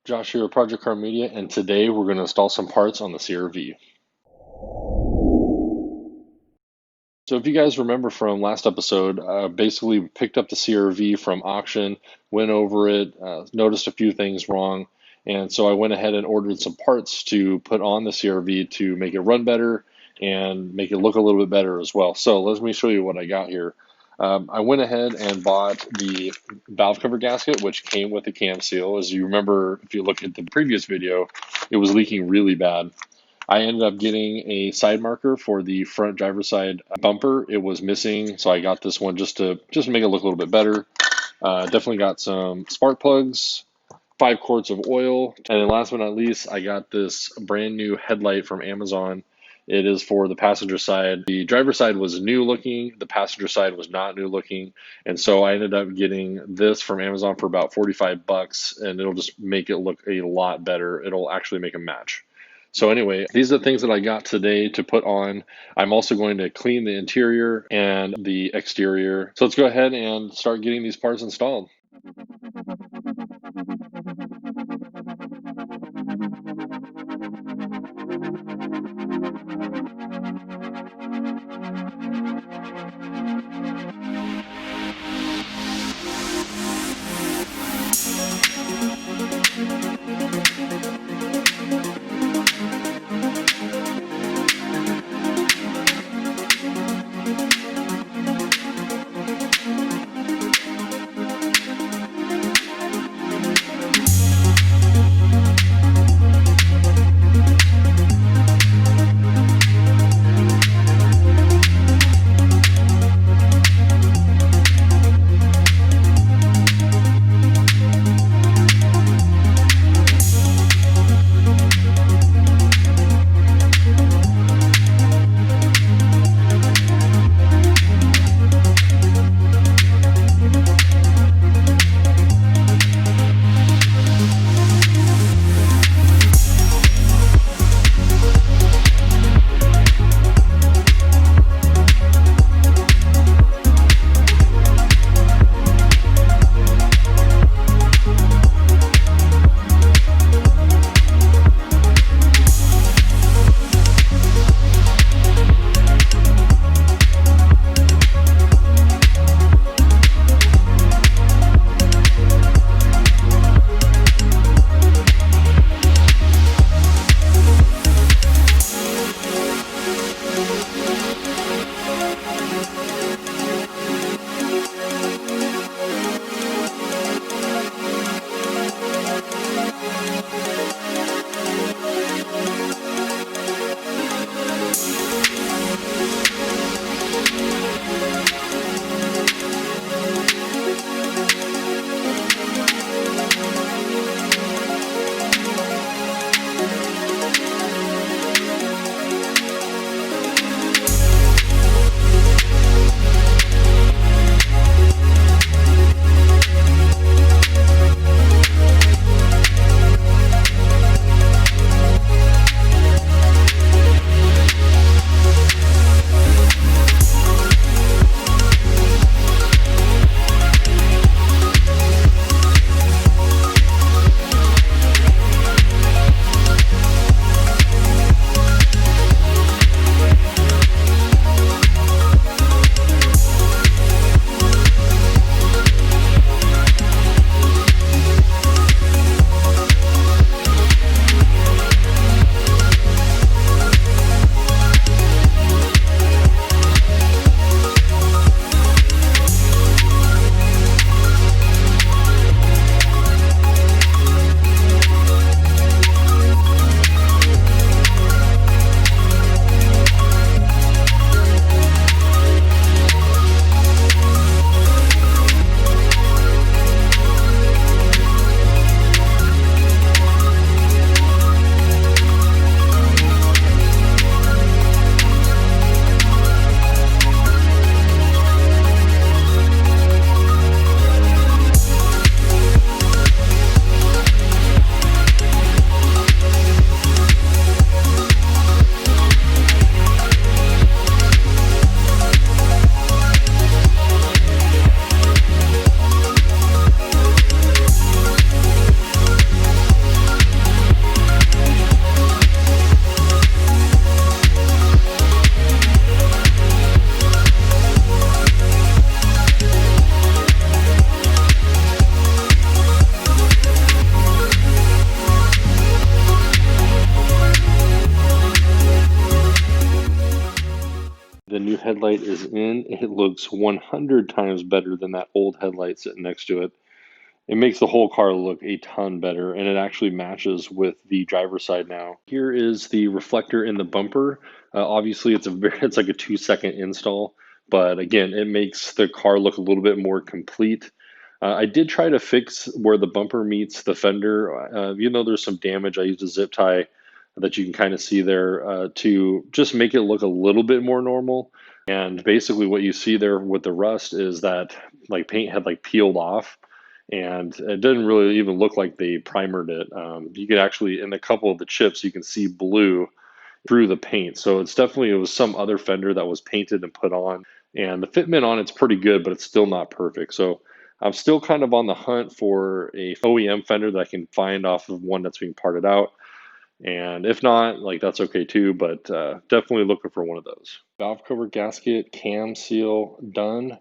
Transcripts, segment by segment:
Josh here with Project Car Media, and today we're going to install some parts on the CR-V. So if you guys remember from last episode, basically picked up the CR-V from auction, went over it, noticed a few things wrong, and so I went ahead and ordered some parts to put on the CR-V to make it run better and make it look a little bit better as well. So let me show you what I got here. I went ahead and bought the valve cover gasket, which came with the cam seal. As you remember, if you look at the previous video, it was leaking really bad. I ended up getting a side marker for the front driver's side bumper. It was missing, so I got this one just to make it look a little bit better. Definitely got some spark plugs, 5 quarts of oil, and then last but not least, I got this brand new headlight from Amazon. It is for the passenger side. The driver's side was new looking, the passenger side was not new looking, and so I ended up getting this from Amazon for about 45 bucks, and it'll just make it look a lot better. It'll actually make a match. So anyway, these are the things that I got today to put on. I'm also going to clean the interior and the exterior. So let's go ahead and start getting these parts installed. new headlight is in, it looks 100 times better than that old headlight sitting next to it. It makes the whole car look a ton better, and it actually matches with the driver's side now. Here is the reflector in the bumper. Obviously, it's like a 2-second install, but again, it makes the car look a little bit more complete. I did try to fix where the bumper meets the fender. Even though there's some damage, I used a zip tie that you can kind of see there to just make it look a little bit more normal. And basically, what you see there with the rust is that like paint had like peeled off, and it didn't really even look like they primered it. You could actually, in a couple of the chips, you can see blue through the paint. So it was some other fender that was painted and put on. And the fitment on it's pretty good, but it's still not perfect. So I'm still kind of on the hunt for a OEM fender that I can find off of one that's being parted out. And if not, like that's okay too, but definitely looking for one of those. Valve cover gasket, cam seal done.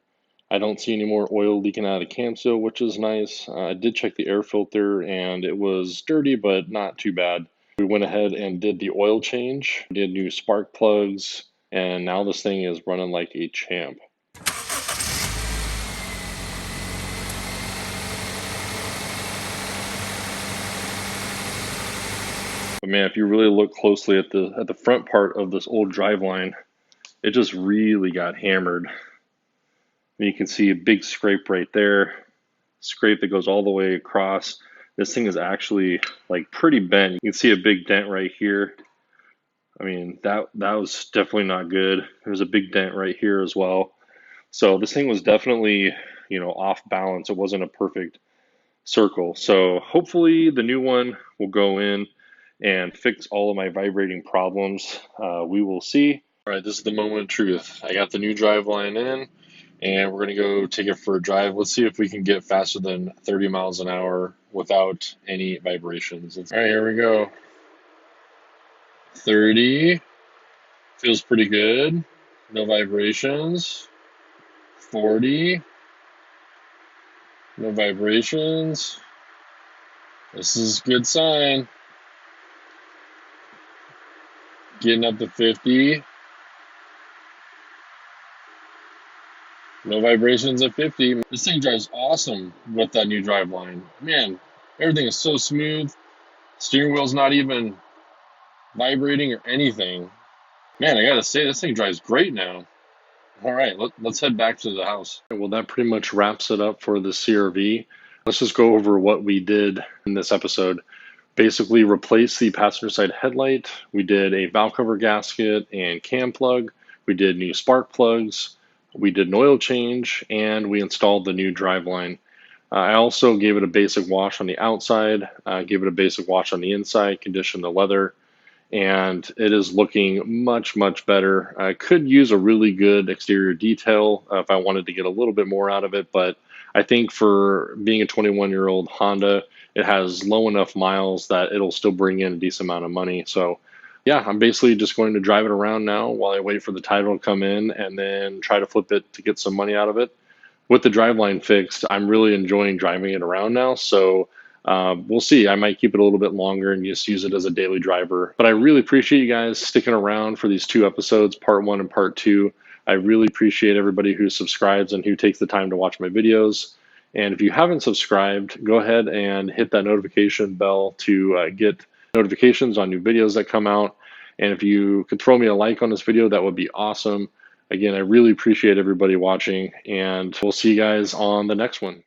I don't see any more oil leaking out of the cam seal, which is nice. I did check the air filter and it was dirty, but not too bad. We went ahead and did the oil change, did new spark plugs, and now this thing is running like a champ. But man, if you really look closely at the front part of this old driveline, it just really got hammered. And you can see a big scrape right there, scrape that goes all the way across. This thing is actually like pretty bent. You can see a big dent right here. I mean, that was definitely not good. There's a big dent right here as well. So this thing was definitely, off balance. It wasn't a perfect circle. So hopefully the new one will go in and fix all of my vibrating problems. We will see. All right, this is the moment of truth. I got the new driveline in, and we're gonna go take it for a drive. Let's see if we can get faster than 30 miles an hour without any vibrations. All right, here we go. 30, feels pretty good. No vibrations. 40, no vibrations. This is a good sign. Getting up to 50. No vibrations at 50. This thing drives awesome with that new driveline. Man, everything is so smooth. Steering wheel's not even vibrating or anything. Man, I gotta say, this thing drives great now. All right, let's head back to the house. Well, that pretty much wraps it up for the CR-V. Let's just go over what we did in this episode. Basically replace the passenger side headlight. We did a valve cover gasket and cam plug. We did new spark plugs. We did an oil change, and we installed the new driveline. I also gave it a basic wash on the outside, gave it a basic wash on the inside, conditioned the leather, and it is looking much, much better. I could use a really good exterior detail if I wanted to get a little bit more out of it, but I think for being a 21-year-old Honda, it has low enough miles that it'll still bring in a decent amount of money. So yeah, I'm basically just going to drive it around now while I wait for the title to come in and then try to flip it to get some money out of it. With the driveline fixed, I'm really enjoying driving it around now. So we'll see. I might keep it a little bit longer and just use it as a daily driver. But I really appreciate you guys sticking around for these 2 episodes, part 1 and part 2. I really appreciate everybody who subscribes and who takes the time to watch my videos. And if you haven't subscribed, go ahead and hit that notification bell to get notifications on new videos that come out. And if you could throw me a like on this video, that would be awesome. Again, I really appreciate everybody watching, and we'll see you guys on the next one.